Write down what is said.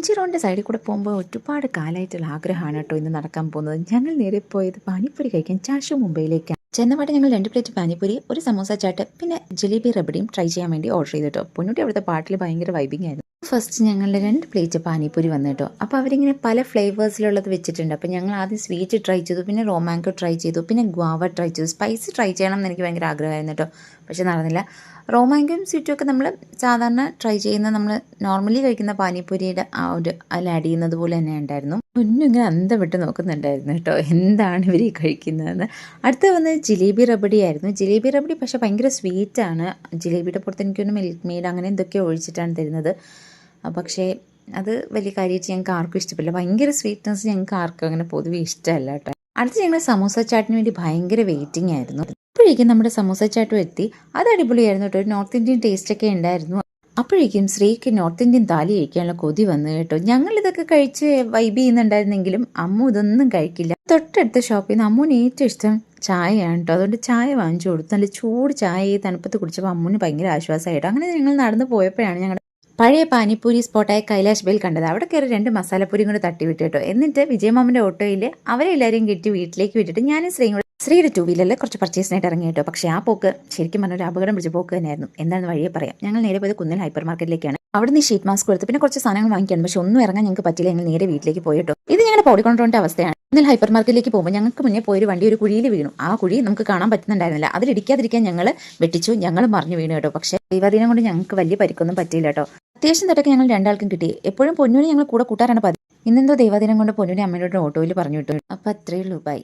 MG റോഡിൻ്റെ സൈഡിൽ കൂടെ പോകുമ്പോൾ ഒരുപാട് കാലമായിട്ടുള്ള ആഗ്രഹമാണ് കേട്ടോ ഇന്ന് നടക്കാൻ പോകുന്നത്. ഞങ്ങൾ നേരെ പോയത് പാനിപ്പൂരി കഴിക്കാൻ ചാഷു മുംബൈയിലേക്കാണ്. ചെന്നപാട്ട് ഞങ്ങൾ 2 പ്ലേറ്റ് പാനിപ്പൂരി, ഒരു സമോസ ചാട്ട്, പിന്നെ ജിലേബി റബഡിയും ട്രൈ ചെയ്യാൻ വേണ്ടി ഓർഡർ ചെയ്തിട്ടോ. പൊന്നൂട്ടി അവിടുത്തെ പാട്ടിൽ ഭയങ്കര വൈബിങ് ആയിരുന്നു. ഫസ്റ്റ് ഞങ്ങളുടെ 2 പ്ലേറ്റ് പാനിപ്പൂരി വന്നു കേട്ടോ. അപ്പോൾ അവരിങ്ങനെ പല ഫ്ലേവേഴ്സിലുള്ളത് വെച്ചിട്ടുണ്ട്. അപ്പോൾ ഞങ്ങൾ ആദ്യം സ്വീറ്റ് ട്രൈ ചെയ്തു, പിന്നെ റോമാങ്കോ ട്രൈ ചെയ്തു, പിന്നെ ഗ്വാവ ട്രൈ ചെയ്തു. സ്പൈസി ട്രൈ ചെയ്യണം എന്ന് എനിക്ക് ഭയങ്കര ആഗ്രഹമായിരുന്നു കേട്ടോ, പക്ഷേ നടന്നില്ല. റോമാങ്കോയും സ്വീറ്റും ഒക്കെ നമ്മൾ സാധാരണ ട്രൈ ചെയ്യുന്ന നമ്മൾ നോർമലി കഴിക്കുന്ന പാനിപ്പൂരിയുടെ ആ ഒരു അതിൽ ആഡ് ചെയ്യുന്നത് പോലെ തന്നെ ഉണ്ടായിരുന്നു. ഒന്നും ഇങ്ങനെ അന്തം വിട്ട് നോക്കുന്നുണ്ടായിരുന്നു കേട്ടോ, എന്താണ് ഇവർ ഈ കഴിക്കുന്നതെന്ന്. അടുത്ത് വന്നത് ജിലേബി റബഡി ആയിരുന്നു. ജിലേബി റബഡി പക്ഷേ ഭയങ്കര സ്വീറ്റാണ്. ജിലേബിയുടെ പുറത്ത് എനിക്കൊന്ന് മിൽക്ക് മെയ്ഡ് അങ്ങനെ എന്തൊക്കെയോ ഒഴിച്ചിട്ടാണ് തരുന്നത്. പക്ഷേ അത് വലിയ കാര്യമായിട്ട് ഞങ്ങൾക്ക് ആർക്കും ഇഷ്ടപ്പെടില്ല. ഭയങ്കര സ്വീറ്റ്നെസ് ഞങ്ങൾക്ക് ആർക്കും അങ്ങനെ പൊതുവെ ഇഷ്ടമല്ല കേട്ടോ. അടുത്ത് ഞങ്ങൾ സമോസ ചാട്ടിന് വേണ്ടി ഭയങ്കര വെയിറ്റിംഗ് ആയിരുന്നു. അപ്പോഴേക്കും നമ്മുടെ സമോസ ചാട്ടും എത്തി. അത് അടിപൊളിയായിരുന്നു കേട്ടോ, ഒരു നോർത്ത് ഇന്ത്യൻ ടേസ്റ്റൊക്കെ ഉണ്ടായിരുന്നു. അപ്പോഴേക്കും ശ്രീക്ക് നോർത്ത് ഇന്ത്യൻ താലി കഴിക്കാനുള്ള കൊതി വന്നു കേട്ടോ. ഞങ്ങളിതൊക്കെ കഴിച്ച് വൈബ് ചെയ്യുന്നുണ്ടായിരുന്നെങ്കിലും അമ്മു ഇതൊന്നും കഴിക്കില്ല. തൊട്ടടുത്ത ഷോപ്പിൽ നിന്ന് അമ്മുവിന് ഏറ്റവും ഇഷ്ടം ചായയാണ് കേട്ടോ. അതുകൊണ്ട് ചായ വാങ്ങിച്ചു കൊടുത്തു. നല്ല ചൂട് ചായ ഈ തണുപ്പത്ത് കുടിച്ചപ്പോൾ അമ്മുവിന് ഭയങ്കര ആശ്വാസമായിട്ടോ. അങ്ങനെ ഞങ്ങൾ നടന്നു പോയപ്പോഴാണ് ഞങ്ങൾ പഴയ പാനിപ്പൂരി സ്പോട്ടായ കൈലാഷ് ബേൽ കണ്ടത്. അവിടെ കയറി 2 മസാലപ്പൂരിയും കൂടെ തട്ടി വിട്ടു കേട്ടോ. എന്നിട്ട് വിജയമാമൻ്റെ ഓട്ടോയിൽ അവരെ എല്ലാവരെയും കെട്ടി വീട്ടിലേക്ക് വിട്ടിട്ട് ഞാനും ശ്രീയുടെ 2 വീലറിൽ കുറച്ച് പർച്ചേസിനായിട്ട് ഇറങ്ങി കേട്ടോ. പക്ഷേ ആ പോക്ക് ശരിക്കും പറഞ്ഞൊരു അപകടം പിടിച്ച പോക്ക് തന്നെയായിരുന്നു. എന്താണെന്ന് വഴിയെ പറയാം. ഞങ്ങൾ നേരെ പോയത് കുന്നൽ ഹൈപ്പർ മാർക്കറ്റിലേക്കാണ്. അവിടെ നിന്ന് ഷീറ്റ് മാസ്ക് എടുത്ത് പിന്നെ കുറച്ച് സാധനങ്ങൾ വാങ്ങിക്കാണ്. പക്ഷെ ഒന്നും ഇറങ്ങാൻ ഞങ്ങൾക്ക് പറ്റില്ല. ഞങ്ങൾ നേരെ വീട്ടിലേക്ക് പോയി കേട്ടോ. ഇത് ഞങ്ങളുടെ പോടിക്കൊണ്ടോണ്ട അവസ്ഥയാണ്. കുന്നൽ ഹൈപ്പർ മാർക്കറ്റിലേക്ക് പോകുമ്പോൾ ഞങ്ങൾക്ക് മുന്നേ പോയൊരു വണ്ടി ഒരു കുഴിയിൽ വീണു. ആ കുഴി നമുക്ക് കാണാൻ പറ്റുന്നുണ്ടായിരുന്നില്ല. അതിലിടിക്കാതിരിക്കാൻ ഞങ്ങൾ വെട്ടിച്ചു. ഞങ്ങൾ മറിഞ്ഞു വീണു കേട്ടോ. പക്ഷേ ദൈവാധീനം കൊണ്ട് ഞങ്ങൾക്ക് വലിയ പരിക്കൊന്നും പറ്റിയില്ല കേട്ടോ. അത്യാവശ്യം തൊട്ടൊക്കെ ഞങ്ങൾ 2 ആൾക്കും കിട്ടി. എപ്പോഴും പൊന്നൂനെ ഞങ്ങൾ കൂടെ കൂട്ടാറാണ് പതിവ്. ഇന്നെന്തോ ദൈവാധീനം കൊണ്ട് പൊന്നൂനെ അമ്മയുടെ ഓട്ടോയിൽ പറഞ്ഞു വിട്ടു. അപ്പോൾ അത്രയേ ഉള്ളൂ. ബൈ.